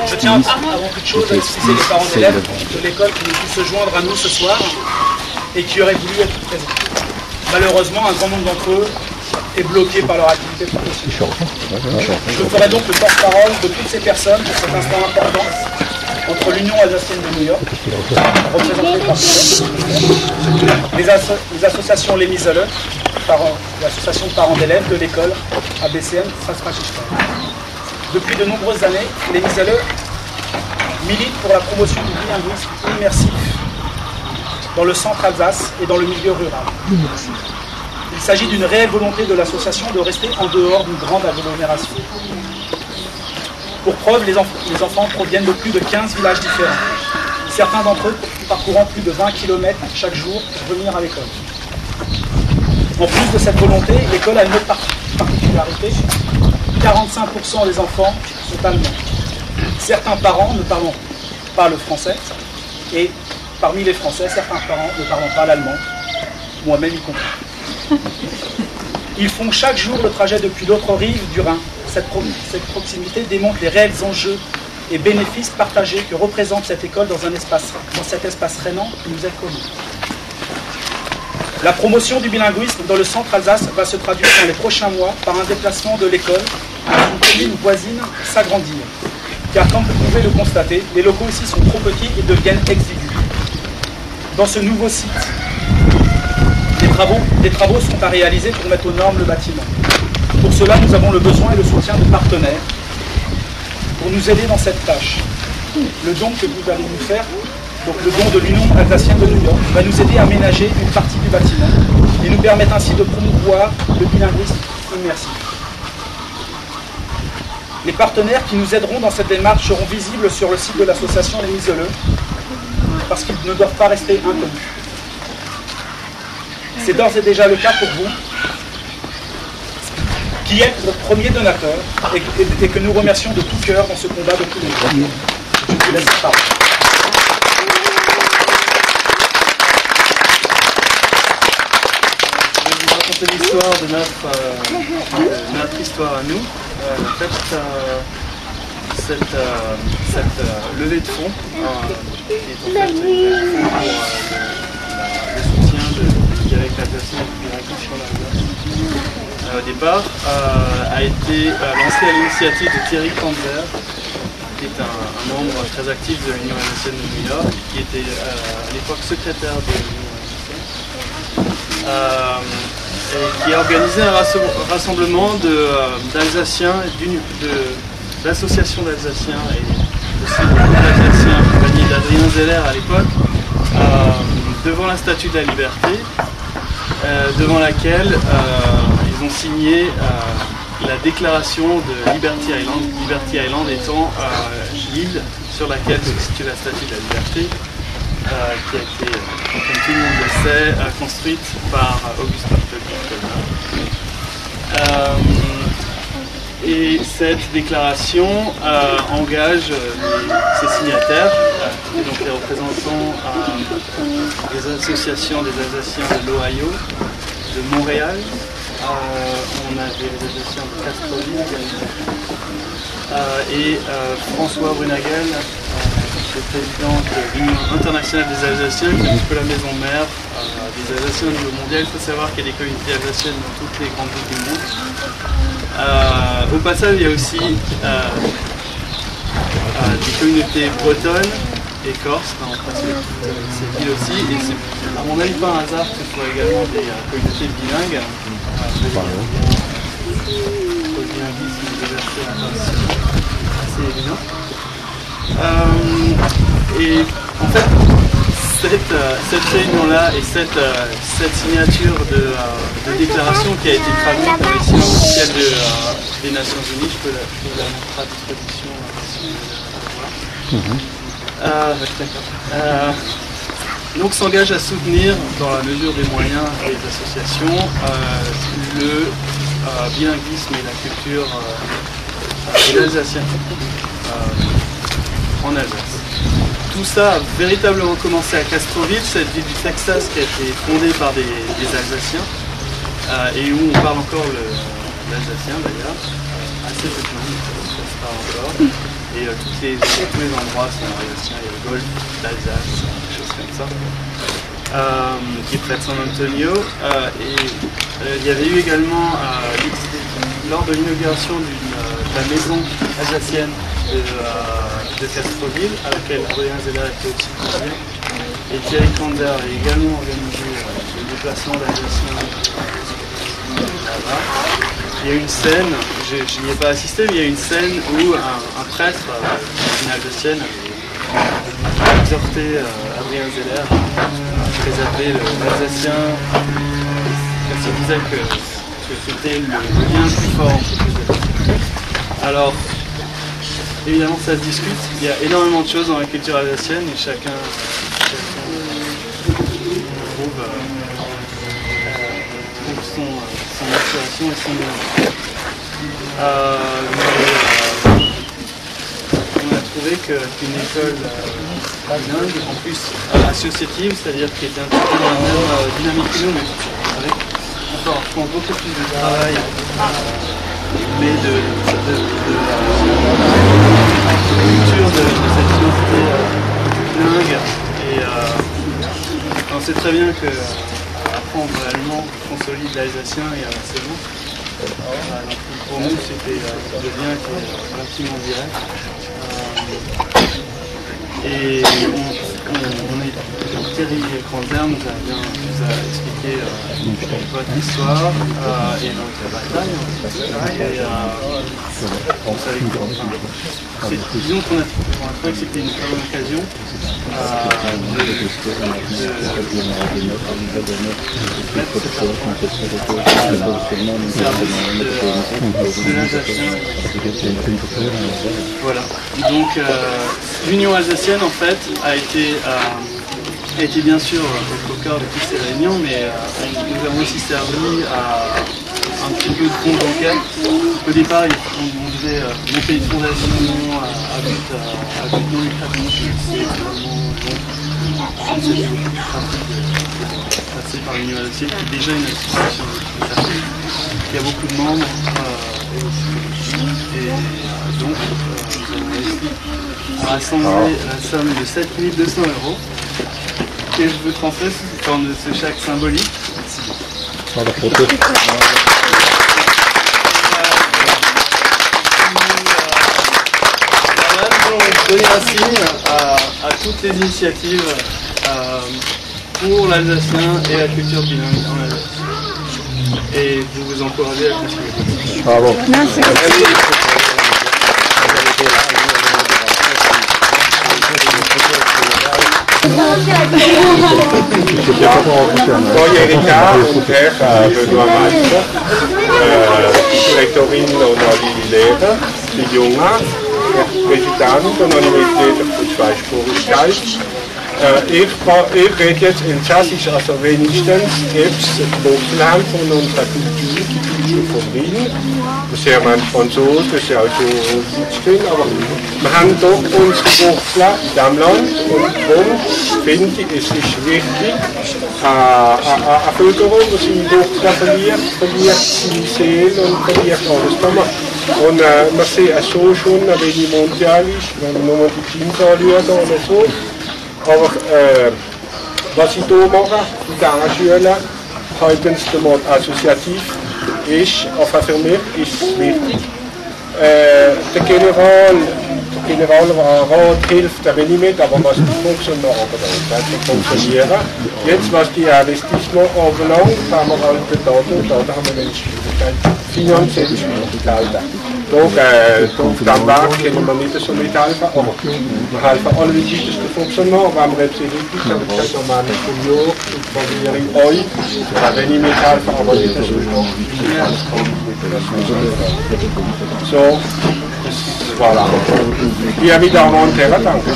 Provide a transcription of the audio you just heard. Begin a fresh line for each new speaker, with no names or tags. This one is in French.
Je tiens avant toute chose à excuser les parents d'élèves de l'école qui n'ont pu se joindre à nous ce soir et qui auraient voulu être présents. Malheureusement, un grand nombre d'entre eux est bloqué par leur activité professionnelle. Je ferai donc le porte-parole de toutes ces personnes pour cet instant important entre l'Union alsacienne de New York, représentée par les associations Les Misele, l'association de parents d'élèves de l'école ABCM Sass-Franciscain. Depuis de nombreuses années, Les Misele militent pour la promotion du bilinguisme immersif dans le centre Alsace et dans le milieu rural. Il s'agit d'une réelle volonté de l'association de rester en dehors d'une grande agglomération. Pour preuve, les enfants proviennent de plus de 15 villages différents. Certains d'entre eux parcourant plus de 20 km chaque jour pour venir à l'école. En plus de cette volonté, l'école a une autre particularité. 45% des enfants sont allemands. Certains parents ne parlent pas le français et parmi les Français, certains parents ne parlent pas l'allemand, moi-même y compris. Ils font chaque jour le trajet depuis l'autre rive du Rhin. Cette proximité démontre les réels enjeux et bénéfices partagés que représente cette école dans cet espace rhénan qui nous est connu. La promotion du bilinguisme dans le centre Alsace va se traduire dans les prochains mois par un déplacement de l'école à une commune voisine s'agrandir. Car comme vous pouvez le constater, les locaux ici sont trop petits et deviennent exigus. Dans ce nouveau site, des travaux sont à réaliser pour mettre aux normes le bâtiment. Pour cela, nous avons le besoin et le soutien de partenaires pour nous aider dans cette tâche. Le don que vous allez nous faire, donc le don de l'Union alsacienne de New York, va nous aider à aménager une partie du bâtiment et nous permettre ainsi de promouvoir le bilinguisme immersif. Les partenaires qui nous aideront dans cette démarche seront visibles sur le site de l'association Les Misele, parce qu'ils ne doivent pas rester inconnus. C'est d'ores et déjà le cas pour vous, qui êtes notre premier donateur et que nous remercions de tout cœur dans ce combat de tous les jours. Je vous laisse la parole.
Je vais vous raconter l'histoire de notre histoire à nous. En fait, cette levée de fonds qui est en fait pour le soutien avec l'association du bilinguisme en Alsace. Au départ, a été lancée à l'initiative de Thierry Kandler, qui est un membre très actif de l'Union alsacienne de New York, qui était à l'époque secrétaire de l'Union alsacienne, et qui a organisé un rassemblement d'Alsaciens, d'associations d'Alsaciens et aussi de d'Alsaciens accompagnés d'Adrien Zeller à l'époque, devant la Statue de la Liberté, devant laquelle ils ont signé la déclaration de Liberty Island, Liberty Island étant l'île sur laquelle se situe la Statue de la Liberté, qui a été, comme tout le monde le sait, construite par Auguste Bartholdi. Et cette déclaration engage ses signataires, et donc les représentants des associations des Alsaciens de l'Ohio, de Montréal, on a des Alsaciens de Castroville et François Brunagel, le président de l'Union internationale des Alsaciens, qui est un peu la maison mère des Alsaciens au niveau mondial. Il faut savoir qu'il y a des communautés alsaciennes dans toutes les grandes villes du monde. Au passage, il y a aussi des communautés bretonnes et corses, dans ces villes aussi, et c'est à mon avis pas un hasard que ce soit également des communautés bilingues. Le bilinguisme est assez évident. Et en fait, cette réunion-là et cette signature de déclaration qui a été traduite dans les signes officiels des Nations Unies, je peux la mettre à disposition donc s'engage à soutenir, dans la mesure des moyens des associations, le bilinguisme et la culture et l'alsacien en Alsace. Tout ça a véritablement commencé à Castroville, cette ville du Texas qui a été fondée par des Alsaciens et où on parle encore l'alsacien d'ailleurs, assez peu de gens, ça se parle encore. Et tous les endroits sont alsaciens, il y a le golfe d'Alsace, des choses comme ça, qui est près de San Antonio. Il y avait eu également, lors de l'inauguration de la maison alsacienne de Castroville, à laquelle Adrien Zeller était aussi convié, et Thierry Kranzer a également organisé le déplacement d'Alsaciens là-bas. Il y a une scène, je n'y ai pas assisté, mais il y a une scène où un prêtre d'une alsacienne a exhorté Adrien Zeller à préserver l'alsacien, parce qu'il disait que c'était le lien le plus fort entre les deux. Alors, évidemment ça se discute, il y a énormément de choses dans la culture alsacienne et chacun trouve son inspiration et son bien. On a trouvé qu'une école bilingue, en plus associative, c'est-à-dire qui était intégrée dans la même dynamique que nous, mais avec encore beaucoup plus de travail, mais de culture de cette identité bilingue. Et on sait très bien que apprendre l'allemand consolide l'alsacien et inversement. Donc pour nous, c'était le lien qui est relativement direct. Et Thierry Kranzer nous a expliqué votre histoire et notre bataille. Disons qu'on a trouvé que c'était une très bonne occasion Voilà. Donc l'Union alsacienne en fait a été bien sûr au cœur de toutes ces réunions, mais nous avons aussi servi à un petit peu de fond bancaire. Au départ, on devait monter une fondation à but non lucratif. C'est passé par l'Union alsacienne, qui est déjà une association qui a beaucoup de membres. Et donc, nous avons réussi à rassembler la somme de 7 200 € que je veux transmettre sous forme de ce chèque symbolique.
Dans la photo.
Nous allons donner un signe à toutes les initiatives pour l'alsacien et la culture bilingue en Alsace. Et vous vous encouragez à continuer.
Bravo.
Merci.
Moi, Erika und Herr Benoit Meister, Rektorin und Lehrer, die Junge, Präsident und Universität für Zweispurigkeit. Ich rede jetzt Elsassisch, also wenigstens gibt es ein Wurzeln von unserer Kultur, die Kultur von Wien. Das ist ja mein Franzose, das ist ja auch so drin, aber wir haben doch unsere Wurzeln in diesem Land und darum finde ich, es ist wichtig, eine Bevölkerung, die seine Wurzeln verliert seine Seele und verliert alles. Und man sieht auch so schon, wenn es mondial ist, wenn man nur die Teams anschauen oder so. Aber was ich hier mache, in diesen Schülern, halten sie mal assoziativ, ist, aber für mich ist es wichtig. Der Generalrat hilft ein wenig mit, aber was die Funktionäre anbelangt, funktionieren. Jetzt, was die Investitionen anbelangt, haben wir halt da haben wir wenig Schwierigkeiten, finanzielle Schwierigkeiten. Auf diesem Weg können wir nicht so mithelfen, aber wir helfen alle wichtigsten Funktionären, wenn wir jetzt hier wirklich haben, das ist normal von York und probiere ich euch, wenn ich mithelfen, aber nicht so stark wie ihr. So, voilà. Bien évidemment, danke.